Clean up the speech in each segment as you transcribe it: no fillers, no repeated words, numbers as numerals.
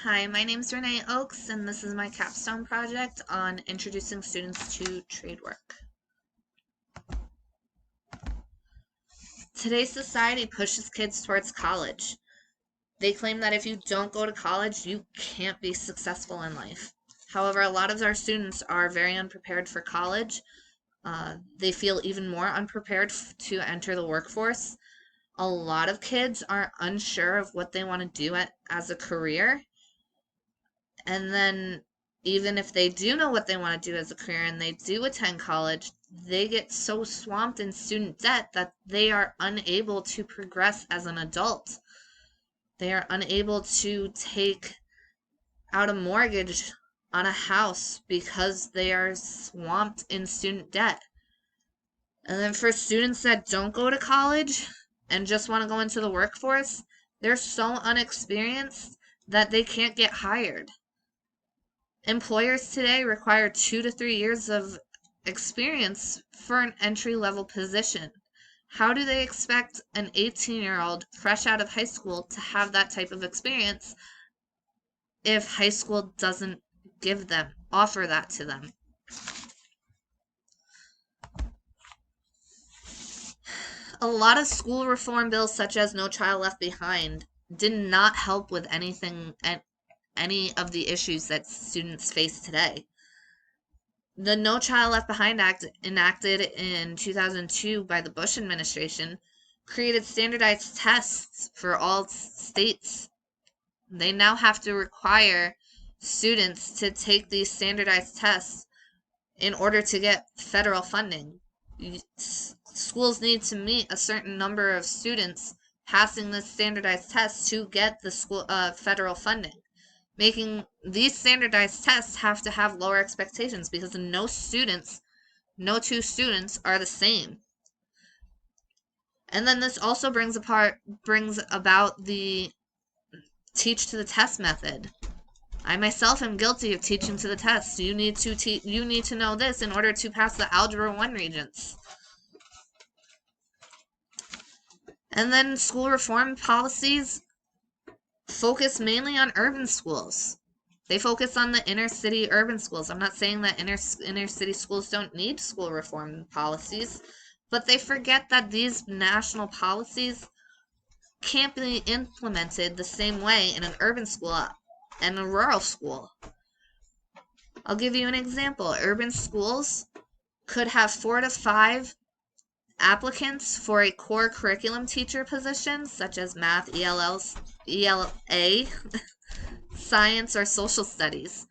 Hi, my name is Renee Oakes, and this is my capstone project on introducing students to trade work. Today's society pushes kids towards college. They claim that if you don't go to college, you can't be successful in life. However, a lot of our students are very unprepared for college. They feel even more unprepared to enter the workforce. A lot of kids are unsure of what they want to do as a career. And then even if they do know what they want to do as a career and they do attend college, they get so swamped in student debt that they are unable to progress as an adult. They are unable to take out a mortgage on a house because they are swamped in student debt. And then for students that don't go to college and just want to go into the workforce, they're so unexperienced that they can't get hired. Employers today require 2 to 3 years of experience for an entry-level position. How do they expect an 18-year-old fresh out of high school to have that type of experience if high school doesn't offer that to them? A lot of school reform bills, such as No Child Left Behind, did not help with any of the issues that students face today. The No Child Left Behind Act, enacted in 2002 by the Bush administration, created standardized tests for all states. They now have to require students to take these standardized tests in order to get federal funding. Schools need to meet a certain number of students passing this standardized test to get the federal funding. Making these standardized tests have to have lower expectations because no two students are the same. And then this also brings about the teach to the test method. I myself am guilty of teaching to the test. You need to know this in order to pass the Algebra 1 Regents. And then school reform policies focus mainly on urban schools. They focus on the inner city urban schools. I'm not saying that inner city schools don't need school reform policies, but they forget that these national policies can't be implemented the same way in an urban school and a rural school. I'll give you an example. Urban schools could have 4 to 5 applicants for a core curriculum teacher position, such as math, ELA, science, or social studies.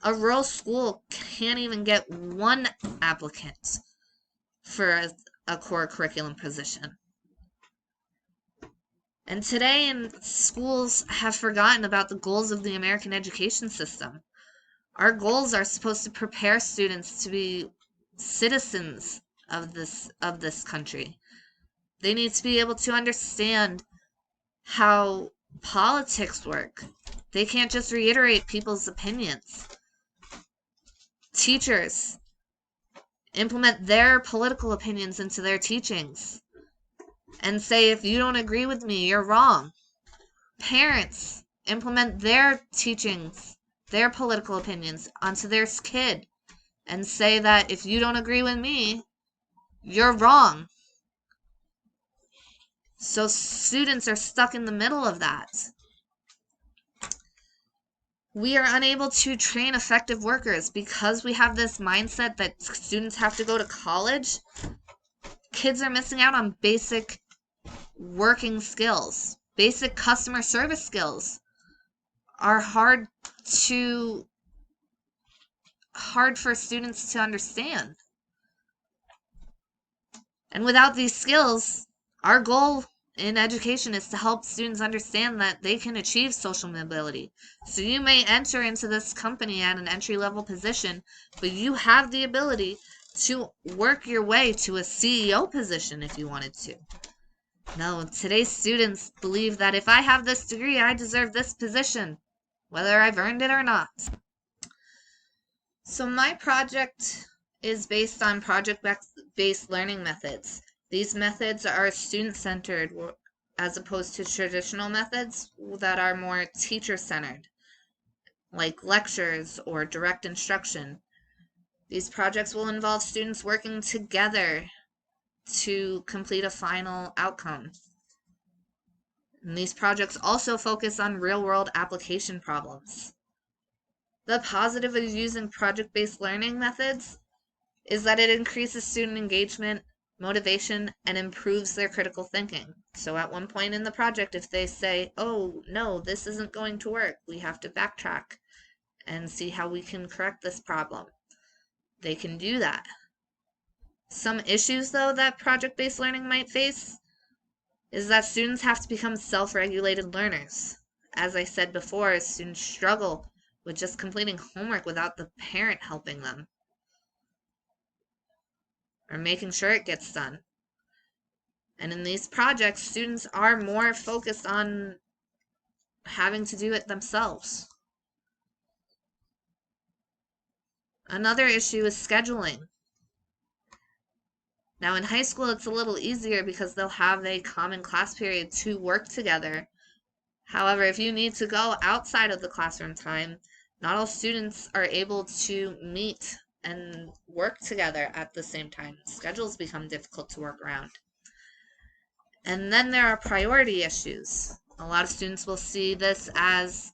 A rural school can't even get 1 applicant for a core curriculum position. And today, schools have forgotten about the goals of the American education system. Our goals are supposed to prepare students to be citizens of this country. They need to be able to understand how politics work. They can't just reiterate people's opinions. Teachers implement their political opinions into their teachings and say, if you don't agree with me, you're wrong. Parents implement their teachings, their political opinions onto their kid and say that if you don't agree with me, you're wrong. So students are stuck in the middle of that. We are unable to train effective workers because we have this mindset that students have to go to college. Kids are missing out on basic working skills. Basic customer service skills are hard for students to understand. And without these skills, our goal in education is to help students understand that they can achieve social mobility. So you may enter into this company at an entry-level position, but you have the ability to work your way to a CEO position if you wanted to. No, today's students believe that if I have this degree, I deserve this position, whether I've earned it or not. So my project is based on project-based learning methods. These methods are student-centered as opposed to traditional methods that are more teacher-centered. like lectures or direct instruction. These projects will involve students working together to complete a final outcome. And these projects also focus on real-world application problems. The positive of using project-based learning methods is that it increases student engagement, motivation, and improves their critical thinking. So at one point in the project, if they say, oh, no, this isn't going to work, we have to backtrack and see how we can correct this problem, they can do that. Some issues, though, that project-based learning might face is that students have to become self-regulated learners. As I said before, students struggle with just completing homework without the parent helping them or making sure it gets done. And in these projects, students are more focused on having to do it themselves. Another issue is scheduling. Now in high school, it's a little easier because they'll have a common class period to work together. However, if you need to go outside of the classroom time, not all students are able to meet and work together at the same time. Schedules become difficult to work around. And then there are priority issues. A lot of students will see this as,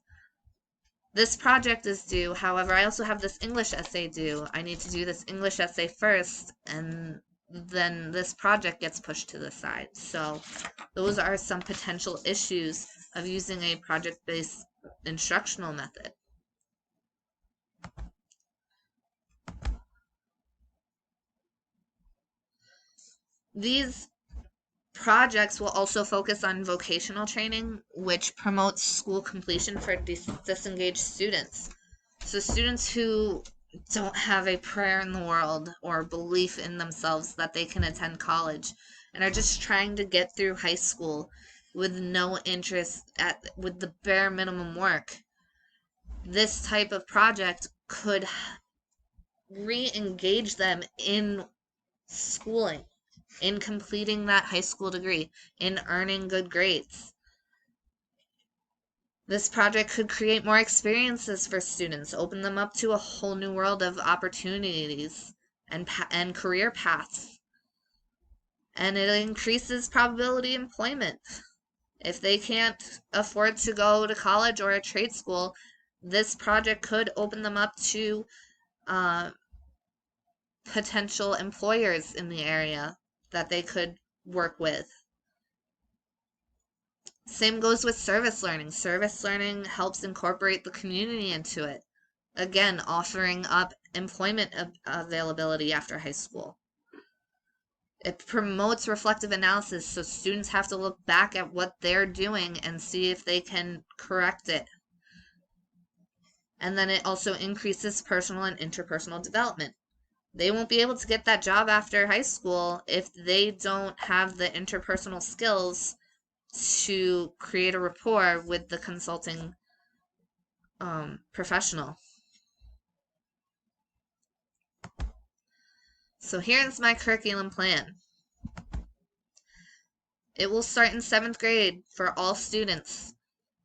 this project is due, however, I also have this English essay due. I need to do this English essay first, and then this project gets pushed to the side. So those are some potential issues of using a project-based instructional method. These projects will also focus on vocational training, which promotes school completion for disengaged students. So students who don't have a prayer in the world or belief in themselves that they can attend college and are just trying to get through high school with no interest with the bare minimum work, this type of project could re-engage them in schooling, in completing that high school degree, in earning good grades. This project could create more experiences for students, open them up to a whole new world of opportunities and career paths. And it increases probability of employment. If they can't afford to go to college or a trade school, this project could open them up to potential employers in the area that they could work with. Same goes with service learning. Service learning helps incorporate the community into it. Again, offering up employment availability after high school. It promotes reflective analysis, so students have to look back at what they're doing and see if they can correct it. And then it also increases personal and interpersonal development. They won't be able to get that job after high school if they don't have the interpersonal skills to create a rapport with the consulting professional. So here's my curriculum plan. It will start in 7th grade for all students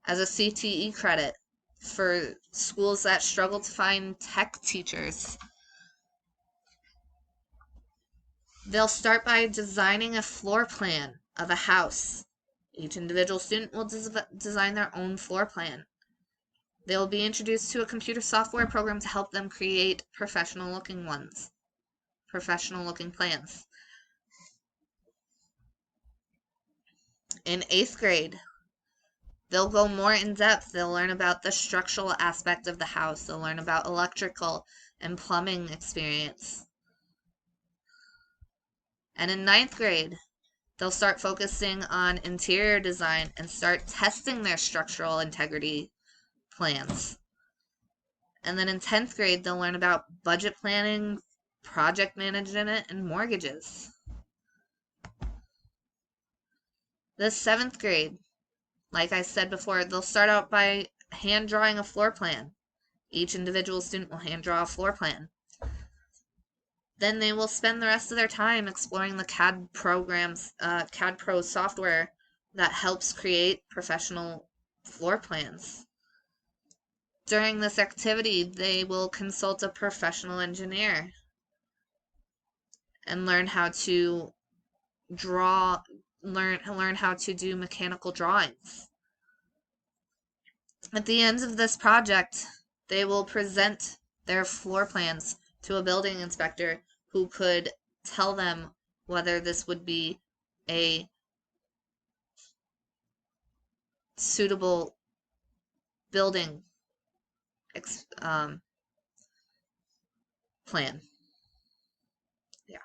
as a CTE credit for schools that struggle to find tech teachers. They'll start by designing a floor plan of a house. Each individual student will design their own floor plan. They'll be introduced to a computer software program to help them create professional-looking plans. In 8th grade, they'll go more in depth. They'll learn about the structural aspect of the house. They'll learn about electrical and plumbing experience. And in 9th grade, they'll start focusing on interior design and start testing their structural integrity plans. And then in 10th grade, they'll learn about budget planning, project management, and mortgages. The 7th grade, like I said before, they'll start out by hand drawing a floor plan. Each individual student will hand draw a floor plan. Then they will spend the rest of their time exploring the CAD programs, CAD Pro software that helps create professional floor plans. During this activity, they will consult a professional engineer and learn how to draw, learn how to do mechanical drawings. At the end of this project, they will present their floor plans to a building inspector who could tell them whether this would be a suitable building plan. Yeah.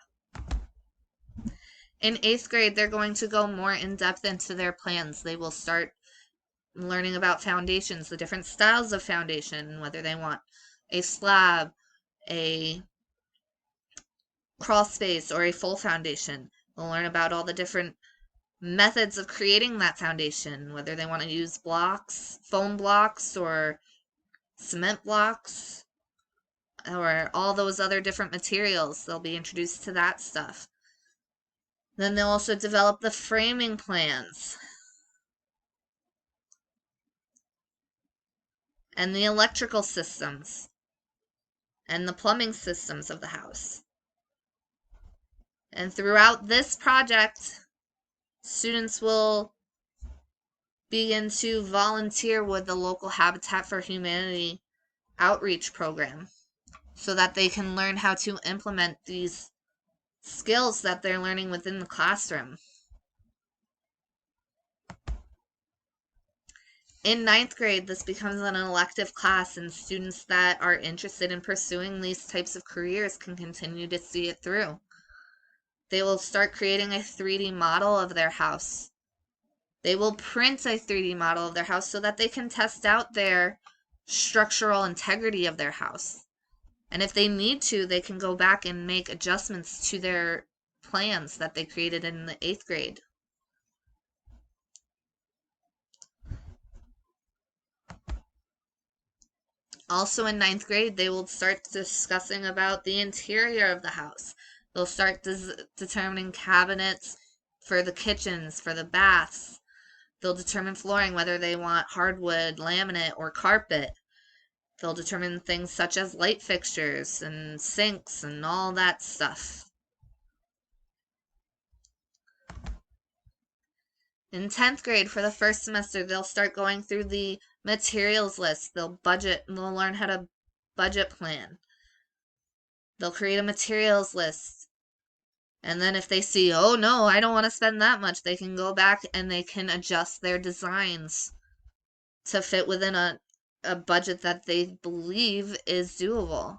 In 8th grade, they're going to go more in depth into their plans. They will start learning about foundations, the different styles of foundation, whether they want a slab, a crawl space, or a full foundation. They'll learn about all the different methods of creating that foundation, whether they want to use blocks, foam blocks, or cement blocks, or all those other different materials. They'll be introduced to that stuff. Then they'll also develop the framing plans and the electrical systems and the plumbing systems of the house. And throughout this project, students will begin to volunteer with the local Habitat for Humanity outreach program so that they can learn how to implement these skills that they're learning within the classroom. In 9th grade, this becomes an elective class, and students that are interested in pursuing these types of careers can continue to see it through. They will start creating a 3D model of their house. They will print a 3D model of their house so that they can test out their structural integrity of their house. And if they need to, they can go back and make adjustments to their plans that they created in the 8th grade. Also in 9th grade, they will start discussing about the interior of the house. They'll start determining cabinets for the kitchens, for the baths. They'll determine flooring, whether they want hardwood, laminate, or carpet. They'll determine things such as light fixtures and sinks and all that stuff. In 10th grade, for the first semester, they'll start going through the materials list. They'll learn how to budget plan. They'll create a materials list. And then if they see, oh no, I don't want to spend that much, they can go back and they can adjust their designs to fit within a budget that they believe is doable.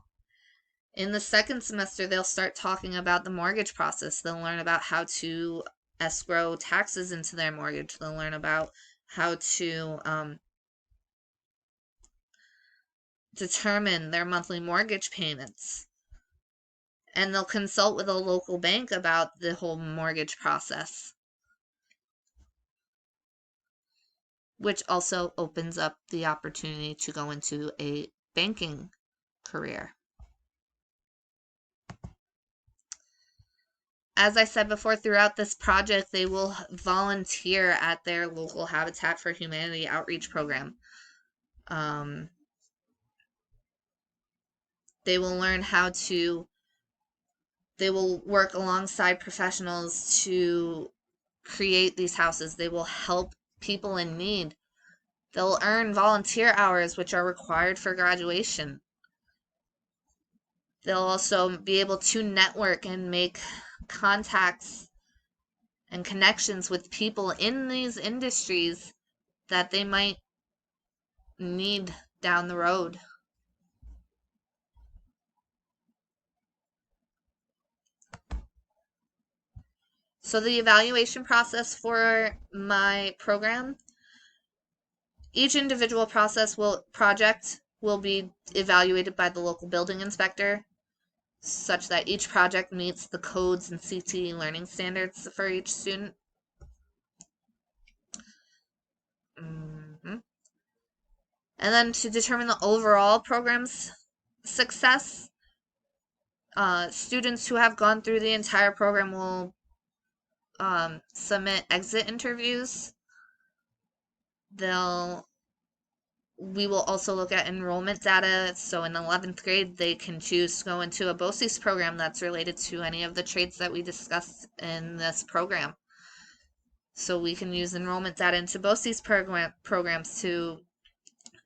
In the second semester, they'll start talking about the mortgage process. They'll learn about how to escrow taxes into their mortgage. They'll learn about how to determine their monthly mortgage payments. And they'll consult with a local bank about the whole mortgage process, which also opens up the opportunity to go into a banking career. As I said before, throughout this project, they will volunteer at their local Habitat for Humanity outreach program. They will learn how to, they will work alongside professionals to create these houses. They will help people in need. They'll earn volunteer hours, which are required for graduation. They'll also be able to network and make contacts and connections with people in these industries that they might need down the road. So the evaluation process for my program, each individual project will be evaluated by the local building inspector, such that each project meets the codes and CTE learning standards for each student. And then to determine the overall program's success, students who have gone through the entire program will submit exit interviews. They'll We will also look at enrollment data. So in 11th grade, they can choose to go into a BOCES program that's related to any of the trades that we discussed in this program. So we can use enrollment data into BOCES programs to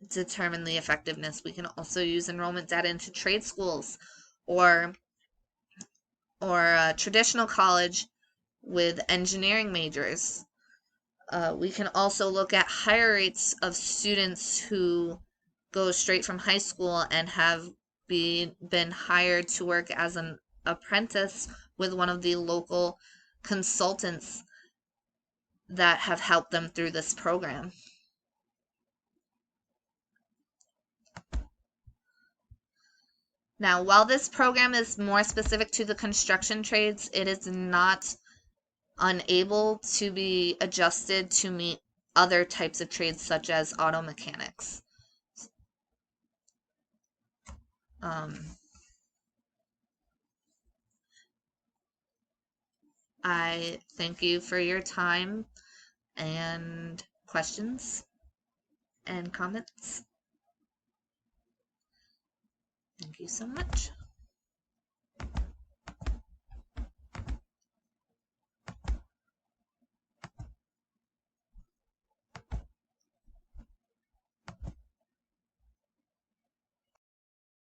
determine the effectiveness. We can also use enrollment data into trade schools or a traditional college with engineering majors. We can also look at higher rates of students who go straight from high school and have been hired to work as an apprentice with one of the local consultants that have helped them through this program. Now, while this program is more specific to the construction trades, it is not unable to be adjusted to meet other types of trades such as auto mechanics. I thank you for your time and questions and comments. Thank you so much.